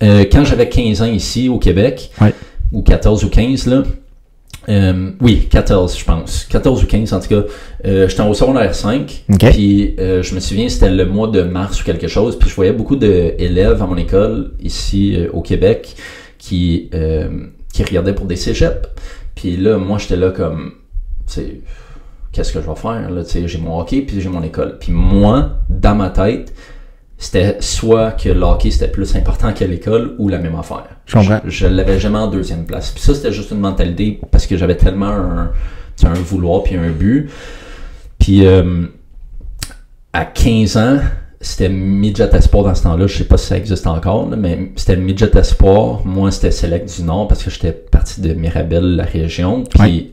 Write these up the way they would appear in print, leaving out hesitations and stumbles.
Quand j'avais 15 ans ici au Québec, Ouais. ou 14 ou 15, là, oui, 14, je pense. 14 ou 15, en tout cas. J'étais au secondaire 5. OK. Puis, je me souviens, c'était le mois de mars ou quelque chose. Puis, je voyais beaucoup d'élèves à mon école, ici, au Québec, qui regardaient pour des cégeps. Puis là, moi, j'étais là comme, tu sais, qu'est-ce que je vais faire, là? Tu sais, j'ai mon hockey, puis j'ai mon école. Puis moi, dans ma tête, c'était soit que le hockey c'était plus important que l'école ou la même affaire. Je comprends. Je l'avais jamais en deuxième place. Puis ça, c'était juste une mentalité parce que j'avais tellement un vouloir puis un but. Puis à 15 ans, c'était Midget Espoir dans ce temps-là. Je sais pas si ça existe encore, là, mais c'était Midget Espoir. Moi, c'était Select du Nord parce que j'étais parti de Mirabel, la région. Puis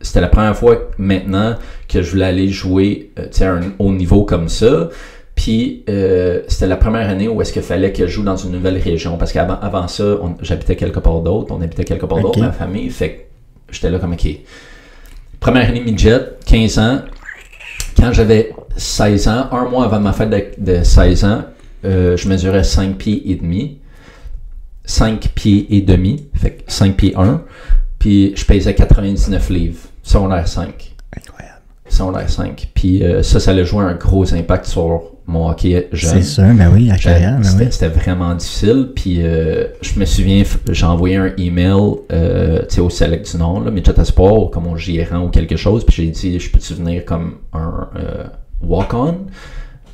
c'était la première fois maintenant que je voulais aller jouer à un haut niveau comme ça. Puis c'était la première année où est-ce qu'il fallait que je joue dans une nouvelle région. Parce qu'avant ça, j'habitais quelque part d'autre. On habitait quelque part d'autre, ma famille. Fait que j'étais là comme, OK. Première année midget, 15 ans. Quand j'avais 16 ans, un mois avant ma fête de 16 ans, je mesurais 5 pieds et demi. 5 pieds et demi. Fait que 5 pieds 1. Puis je pesais 99 livres. Secondaire 5. Incroyable. Secondaire 5. Puis ça a joué un gros impact sur mon hockey jeune. C'est sûr, mais oui, la carrière, mais oui. C'était vraiment difficile. Puis je me souviens, j'ai envoyé un email au Select du Nord, là, Midget Espoir, comme mon gérant ou quelque chose. Puis j'ai dit, je peux-tu venir comme un walk-on?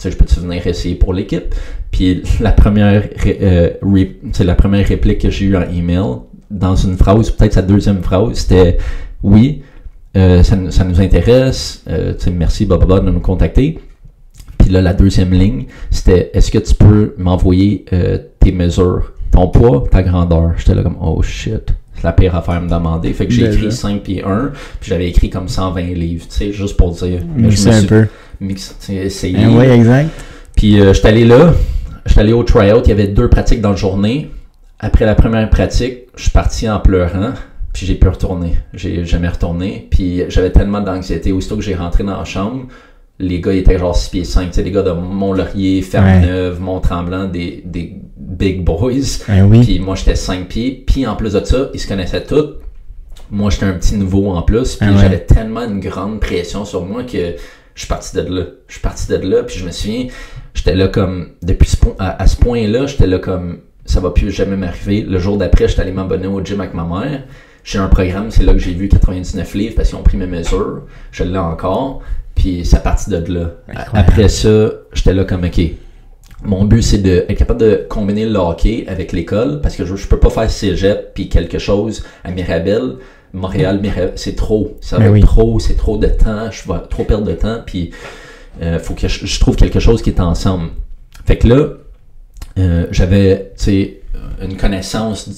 Je peux-tu venir essayer pour l'équipe? Puis la première réplique que j'ai eue en email, dans une phrase, peut-être sa deuxième phrase, c'était « Oui, ça nous intéresse, merci, blablabla, de nous contacter. » Puis là, la deuxième ligne, c'était « Est-ce que tu peux m'envoyer tes mesures, ton poids, ta grandeur? » J'étais là comme « Oh shit, c'est la pire affaire à me demander. » Fait que j'ai écrit 5 pieds 1, puis j'avais écrit comme 120 livres, tu sais, juste pour dire. C'est un peu. Essayé. Oui, exact. Puis j'étais allé là, j'étais allé au tryout, il y avait 2 pratiques dans la journée. Après la première pratique, je suis parti en pleurant, puis j'ai pu retourner. J'ai jamais retourné, puis j'avais tellement d'anxiété. Aussitôt que j'ai rentré dans la chambre, les gars étaient genre 6 pieds 5, tu sais, les gars de Mont-Laurier, Ferme-Neuve, Mont-Tremblant, des big boys. Puis moi, j'étais 5 pieds, puis en plus de ça, ils se connaissaient tous. Moi, j'étais un petit nouveau en plus, puis j'avais tellement une grande pression sur moi que je suis parti de là. Je suis parti de là, puis je me souviens, j'étais là comme, depuis à ce point-là, j'étais là comme, ça va plus jamais m'arriver. Le jour d'après, j'étais allé m'abonner au gym avec ma mère. J'ai un programme, c'est là que j'ai vu 99 livres parce qu'ils ont pris mes mesures. Je l'ai encore. Puis ça partit de là. Incroyable. Après ça, j'étais là comme, OK, mon but, c'est d'être capable de combiner le hockey avec l'école parce que je peux pas faire cégep puis quelque chose à Mirabel. Montréal, c'est trop. Ça va être trop, c'est trop de temps. Je vais trop perdre de temps. Puis faut que je trouve quelque chose qui est ensemble. Fait que là, j'avais, tu sais, une connaissance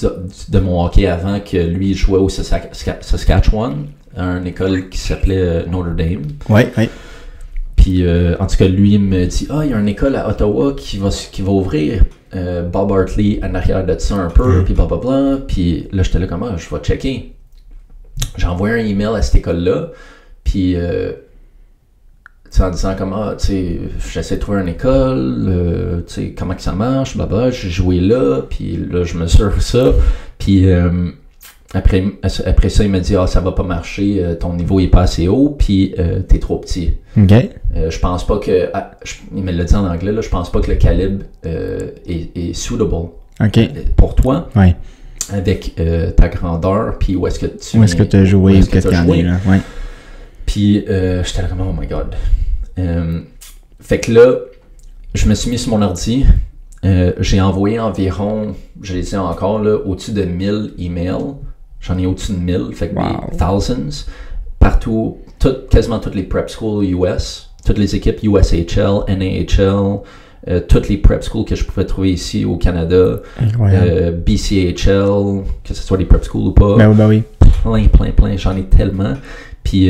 de mon hockey avant que lui jouait au Saskatchewan, à une école qui s'appelait Notre Dame. Oui. Puis, en tout cas, lui, il me dit « Ah, il y a une école à Ottawa qui va ouvrir. Bob Hartley en arrière de ça un peu, puis blablabla. » Puis là, j'étais là comme « Ah, je vais checker. » J'ai envoyé un email à cette école-là, puis en disant comment, tu sais, j'essaie de trouver une école, tu sais, comment que ça marche, j'ai joué là, puis là, je me suis ça, puis après ça, il m'a dit, ça va pas marcher, ton niveau est pas assez haut, puis t'es trop petit. OK. Je pense pas que, il me l'a dit en anglais, là, je pense pas que le calibre est suitable pour toi. Oui. Avec ta grandeur, puis où est-ce que tu as joué, où est-ce que tu as joué, là. Ouais. Puis j'étais là comme, oh my god. Fait que là, je me suis mis sur mon ordi. J'ai envoyé environ, je les ai encore là, au-dessus de 1000 emails. J'en ai au-dessus de 1000, fait que des thousands. Partout, quasiment toutes les prep schools US, toutes les équipes USHL, NAHL, toutes les prep schools que je pouvais trouver ici au Canada, BCHL, que ce soit des prep schools ou pas. Ben oui. Plein, j'en ai tellement. Puis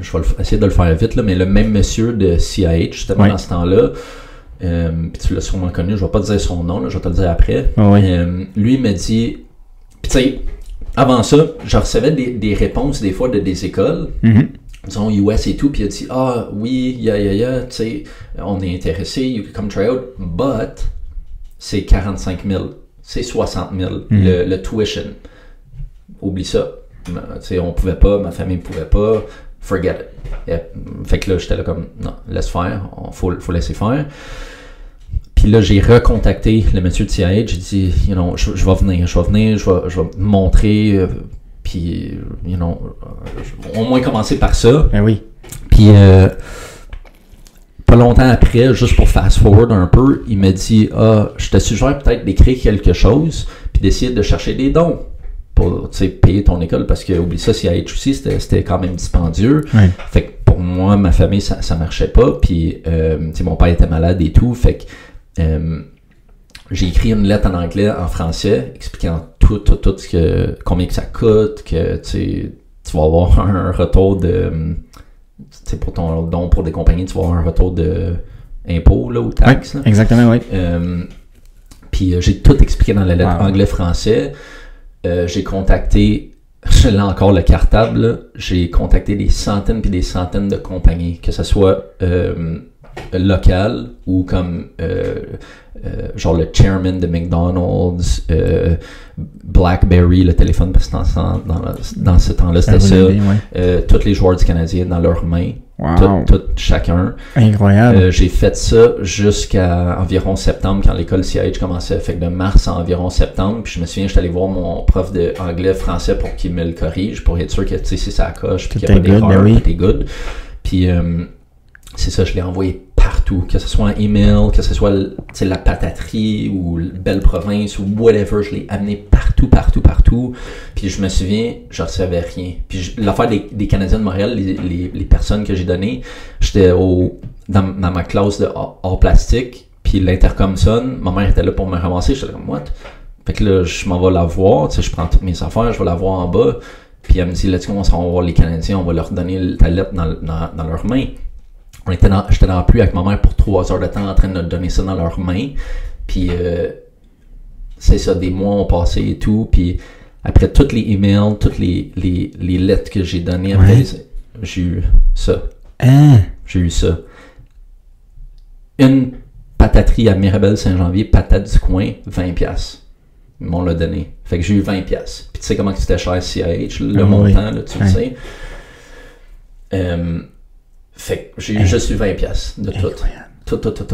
je vais essayer de le faire vite, là, mais le même monsieur de CIH, justement dans ce temps-là, puis tu l'as sûrement connu, je vais pas te dire son nom, là, je vais te le dire après. Lui, il m'a dit, puis tu sais, avant ça, je recevais des réponses des fois de des écoles, disons US et tout, puis il a dit, oui, tu sais, on est intéressé, you can come try out, but c'est 45 000, c'est 60 000, le tuition. Oublie ça. On pouvait pas, ma famille ne pouvait pas, forget it. Fait que là, j'étais là comme, non, laisse faire, faut laisser faire. Puis là, j'ai recontacté le monsieur de CIH, j'ai dit, je vais venir, je vais montrer, puis, au moins commencer par ça. Ben oui. Puis, pas longtemps après, juste pour fast forward un peu, il m'a dit, je te suggère peut-être d'écrire quelque chose, puis d'essayer de chercher des dons pour payer ton école, parce que, oublie ça, CIH aussi, c'était quand même dispendieux. Ouais. Fait que pour moi, ma famille, ça marchait pas, puis mon père était malade et tout, fait que j'ai écrit une lettre en anglais, en français, expliquant tout combien que ça coûte, que tu vas avoir un retour de... pour ton don pour des compagnies, tu vas avoir un retour de impôts ou taxes. Ouais, exactement, oui. Puis j'ai tout expliqué dans la lettre anglais-français. J'ai contacté, je l'ai encore le cartable, là, j'ai contacté des centaines puis des centaines de compagnies, que ce soit locales ou comme genre le chairman de McDonald's, BlackBerry, le téléphone, parce que dans ce temps-là, c'était ça. Tous les joueurs du Canadien dans leurs mains. Wow. Tout chacun. Incroyable. J'ai fait ça jusqu'à environ septembre, quand l'école CIH commençait. Fait que de mars à environ septembre. Puis je me souviens, j'étais allé voir mon prof d'anglais-français pour qu'il me le corrige, pour être sûr que si ça coche, puis qu'il n'y a pas d'erreur, tout est good. Puis c'est ça, je l'ai envoyé partout, que ce soit un email, que ce soit la pataterie ou Belle Province ou whatever, je l'ai amené partout. Puis je me souviens, je recevais rien. Puis l'affaire des Canadiens de Montréal, les personnes que j'ai données, j'étais dans ma classe de hors plastique, puis l'intercom sonne, ma mère était là pour me ramasser, j'étais comme what? Fait que là, je m'en vais la voir, je prends toutes mes affaires, je vais la voir en bas, puis elle me dit, let's go, on va voir les Canadiens, on va leur donner ta lettre dans leurs mains. J'étais dans la pluie avec ma mère pour 3 heures de temps en train de donner ça dans leurs mains. Puis, c'est ça, des mois ont passé et tout. Puis, après tous les emails, toutes les lettres que j'ai données, après, j'ai eu ça. J'ai eu ça. Une pataterie à Mirabel-Saint-Janvier, patate du coin, 20$. Ils m'ont le donné. Fait que j'ai eu 20$. Puis, tu sais comment c'était cher CIH, le montant, là, tu le sais. Fait que j'ai juste eu 20$ de tout.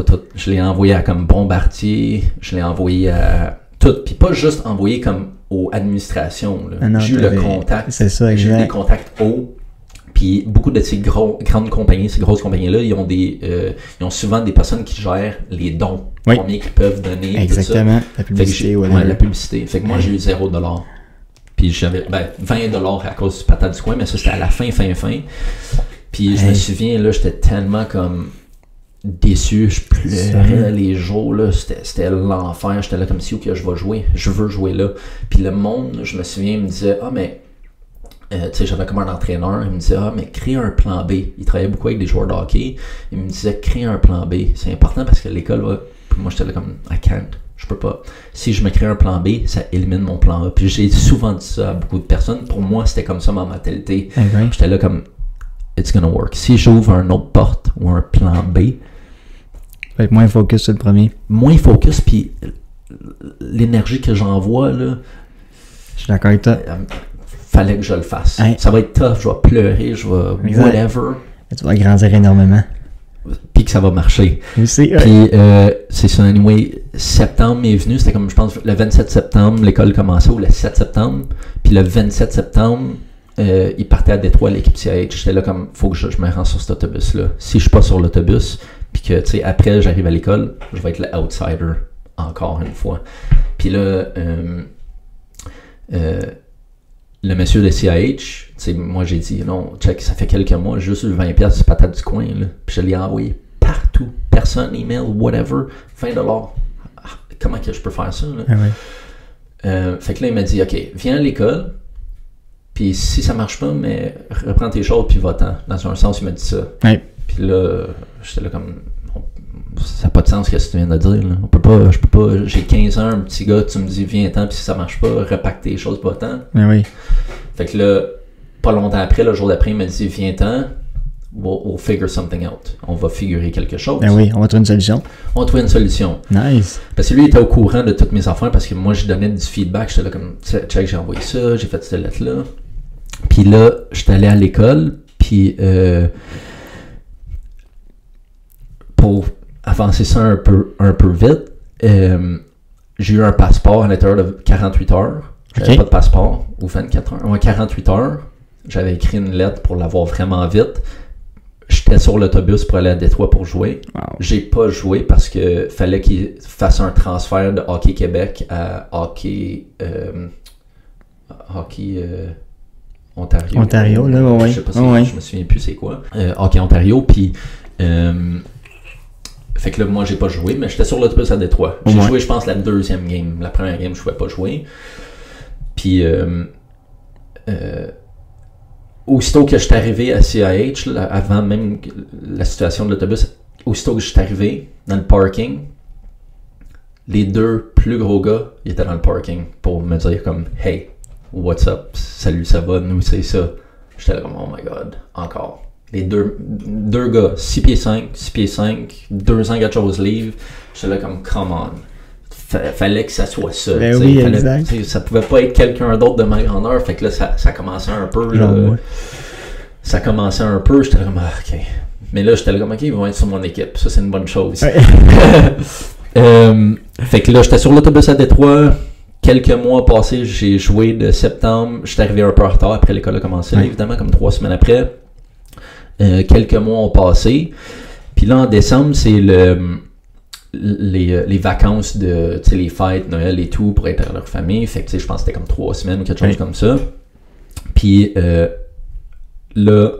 Tout. Je l'ai envoyé à comme Bombardier, je l'ai envoyé à tout. Puis pas juste envoyé comme aux administrations. J'ai eu le contact. C'est ça, j'ai eu des contacts hauts. Puis beaucoup de ces grandes compagnies, ces grosses compagnies-là, ils ont souvent des personnes qui gèrent les dons. Combien qu'ils peuvent donner. Exactement. La publicité. La publicité. Fait que moi, j'ai eu 0$. Puis j'avais 20$ à cause du patate du coin, mais ça c'était à la fin. Puis je me souviens, là, j'étais tellement comme déçu, je pleurais les jours, là, c'était l'enfer, j'étais là comme si, ok, je vais jouer, je veux jouer là. Puis le monde, je me souviens, il me disait, tu sais, j'avais comme un entraîneur, il me disait, mais crée un plan B. Il travaillait beaucoup avec des joueurs de hockey, il me disait, crée un plan B. C'est important parce que l'école va... Puis moi, j'étais là comme, I can't, je peux pas. Si je me crée un plan B, ça élimine mon plan A. Puis j'ai souvent dit ça à beaucoup de personnes. Pour moi, c'était comme ça ma mentalité. J'étais là comme, it's gonna work. Si j'ouvre une autre porte ou un plan B, faut être moins focus sur le premier. Moins focus, puis l'énergie que j'envoie, là... Je suis d'accord avec toi. Fallait que je le fasse. Ça va être tough, je vais pleurer, je vais... whatever. Et tu vas grandir énormément. Puis que ça va marcher. Aussi, puis c'est ça, anyway, septembre est venu, c'était comme, je pense, le 27 septembre, l'école commençait, ou le 7 septembre. Puis le 27 septembre, il partait à Détroit, l'équipe CIH. J'étais là comme, faut que je me rende sur cet autobus-là. Si je suis pas sur l'autobus, puis que, tu sais, après, j'arrive à l'école, je vais être le outsider, encore une fois. Puis là, le monsieur de CIH, tu sais, moi j'ai dit, non, check, ça fait quelques mois, j'ai juste eu 20$ de patate du coin, là. Puis je l'ai envoyé partout. Personne, email, whatever, $20. Comment que je peux faire ça, là? Fait que là, il m'a dit, OK, viens à l'école, puis si ça marche pas, mais reprends tes choses, puis va-t'en. Dans un sens, il m'a dit ça. Puis là, j'étais là comme, ça n'a pas de sens ce que tu viens de dire, là. Je peux pas, j'ai 15 ans, un petit gars, tu me dis viens-t'en, puis si ça marche pas, repack tes choses, va-t'en. Fait que là, pas longtemps après, le jour d'après, il m'a dit viens-t'en, we'll figure something out. On va figurer quelque chose. Ben oui, on va trouver une solution. On va trouver une solution. Nice. Parce que lui, il était au courant de toutes mes affaires parce que moi, je donnais du feedback. J'étais là comme, check, j'ai envoyé ça, j'ai fait cette lettre-là. Puis là, j'étais allé à l'école, puis pour avancer ça un peu vite, j'ai eu un passeport à l'intérieur de 48 heures. J'avais pas de passeport, ou 24 heures. Ouais, 48 heures. J'avais écrit une lettre pour l'avoir vraiment vite. J'étais sur l'autobus pour aller à Détroit pour jouer. Wow. J'ai pas joué parce que fallait qu'il fasse un transfert de Hockey Québec à Hockey Ontario. Ontario, là, ouais. Je sais pas si je me souviens plus c'est quoi. Hockey Ontario, puis fait que là, moi, j'ai pas joué, mais j'étais sur l'autobus à Détroit. J'ai joué, je pense, la deuxième game. La première game, je pouvais pas jouer. Puis aussitôt que je suis arrivé à CIH, là, avant même la situation de l'autobus, aussitôt que je suis arrivé dans le parking, les deux plus gros gars, ils étaient dans le parking pour me dire comme « Hey, what's up? Salut, ça va? Nous, c'est ça. » J'étais là comme « Oh my God, encore. » Les deux gars, 6 pieds 5, 200 quelque chose livres. J'étais là comme « Come on. » Fallait que ça soit ça. Ben oui, exact. Ça pouvait pas être quelqu'un d'autre de ma grandeur. Fait que là, ça commençait un peu. Là, ça commençait un peu. J'étais là comme, OK. Mais là, j'étais là comme, OK, ils vont être sur mon équipe. Ça, c'est une bonne chose. Ouais. Fait que là, j'étais sur l'autobus à Détroit. Quelques mois passés, j'ai joué de septembre. J'étais arrivé un peu en retard après l'école a commencé, là, évidemment, comme 3 semaines après. Quelques mois ont passé. Puis là, en décembre, c'est les vacances de les fêtes, Noël et tout pour être avec leur famille. Fait que je pense que c'était comme 3 semaines ou quelque chose comme ça. Puis là,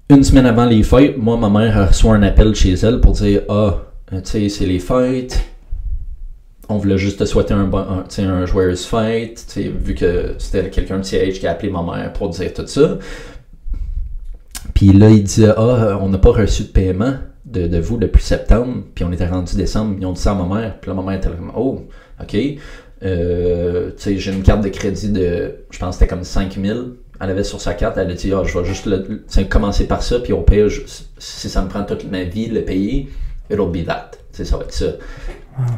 une semaine avant les fêtes, moi, ma mère reçoit un appel chez elle pour dire c'est les fêtes. On voulait juste te souhaiter un joyeuse fête. Vu que c'était quelqu'un de CH qui a appelé ma mère pour dire tout ça. Puis là, il disait on n'a pas reçu de paiement de vous depuis septembre, puis on était rendu décembre, ils ont dit ça à ma mère, puis là ma mère était comme oh, ok, j'ai une carte de crédit de, je pense que c'était comme 5000, elle avait sur sa carte, elle a dit je vais juste commencer par ça, puis au pire, si ça me prend toute ma vie le payer, it'll be that, ça va être ça.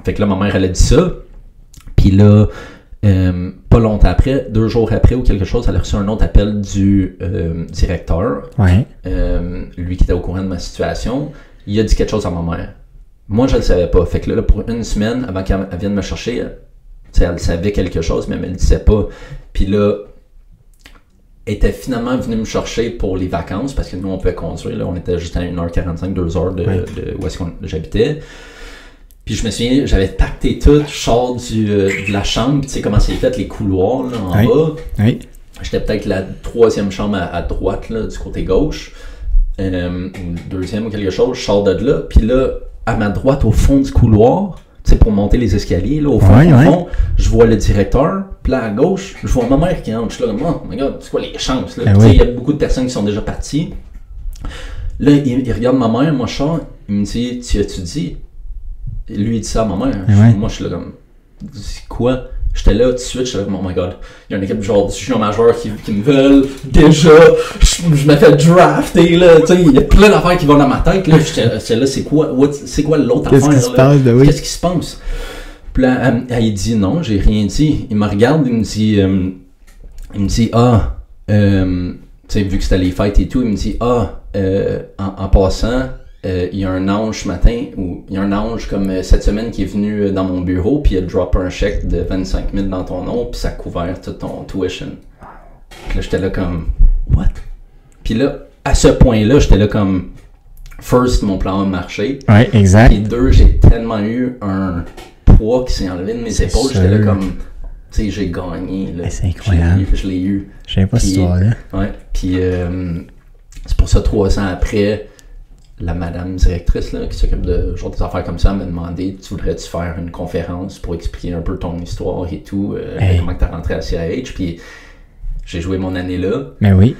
Fait que là ma mère elle a dit ça, puis là pas longtemps après, 2 jours après ou quelque chose, elle a reçu un autre appel du directeur, lui qui était au courant de ma situation. Il a dit quelque chose à ma mère. Moi, je le savais pas. Fait que là, pour une semaine, avant qu'elle vienne me chercher, elle savait quelque chose, mais elle me le disait pas. Puis là, elle était finalement venue me chercher pour les vacances, parce que nous, on pouvait conduire. Là, on était juste à 1h45, 2h de où est-ce que j'habitais. Puis je me souviens, j'avais pacté tout, je sors de la chambre, tu sais comment c'est fait, les couloirs là, en bas. Oui. J'étais peut-être la 3e chambre à droite, là, du côté gauche. Ou 2e ou quelque chose, je sors de là, puis là, à ma droite, au fond du couloir, tu sais, pour monter les escaliers, là, au fond, je vois le directeur, puis là, à gauche, je vois ma mère qui entre, je suis là, oh my God, c'est quoi les chances, là? Tu sais, il y a beaucoup de personnes qui sont déjà parties. Là, il regarde ma mère, moi, je sors, il me dit, tu as-tu dit? Lui, il dit ça à ma mère. Moi, je suis là comme, quoi? J'étais là tout de suite, j'étais là, oh my God, il y a une équipe genre de junior majeur qui me veulent, déjà, je me fais drafter, là, tu sais, il y a plein d'affaires qui vont dans ma tête, là, j'étais là, c'est quoi l'autre affaire, qu'est-ce qui se passe, là? Qu'est-ce qui se passe? Puis là, il dit non, j'ai rien dit, il me regarde, il me dit, tu sais, vu que c'était les fêtes et tout, il me dit, en passant, il y a un ange ce matin, ou il y a un ange comme cette semaine qui est venu dans mon bureau, puis il a drop un chèque de 25 000 dans ton nom, puis ça a couvert toute ton tuition. Puis là, j'étais là comme, what? Puis là, à ce point-là, j'étais là comme, first, mon plan a marché. Ouais, exact. Puis 2, j'ai tellement eu un poids qui s'est enlevé de mes épaules, j'étais là comme, tu sais, j'ai gagné. Là. C'est incroyable. Je l'ai eu. Je savais pas cette histoire-là. Ouais, puis c'est pour ça, 3 ans après, la madame directrice là, qui s'occupe de genre des affaires comme ça m'a demandé, tu voudrais-tu faire une conférence pour expliquer un peu ton histoire et tout, comment tu as rentré à CIH, puis j'ai joué mon année là. Mais oui.